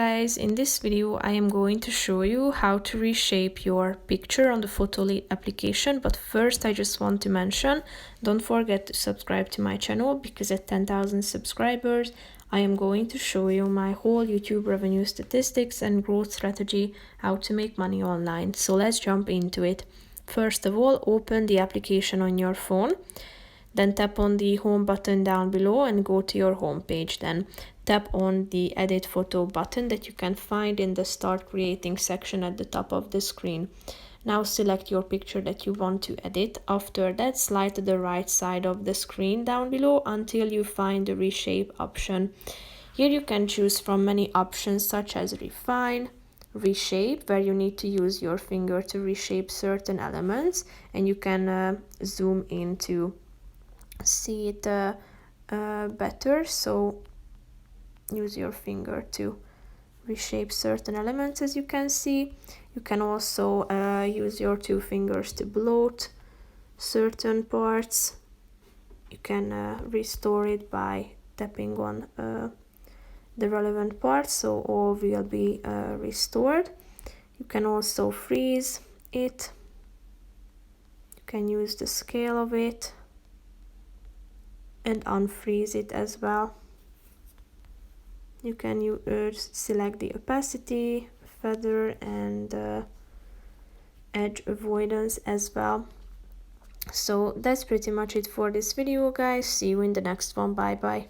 Guys, in this video I am going to show you how to reshape your picture on the Photoleap application, but first I just want to mention, don't forget to subscribe to my channel because at 10,000 subscribers I am going to show you my whole YouTube revenue statistics and growth strategy, how to make money online. So let's jump into it. First of all, open the application on your phone. Then tap on the home button down below and go to your home page. Then tap on the edit photo button that you can find in the start creating section at the top of the screen. Now select your picture that you want to edit. After that, slide to the right side of the screen down below until you find the reshape option. Here you can choose from many options such as refine, reshape, where you need to use your finger to reshape certain elements, and you can zoom in to see it better. So use your finger to reshape certain elements. As you can see, you can also use your two fingers to bloat certain parts. You can restore it by tapping on the relevant parts, so all will be restored. You can also freeze it. You can use the scale of it and unfreeze it as well. You can select the opacity, feather, and edge avoidance as well. So that's pretty much it for this video, guys. See you in the next one. Bye bye.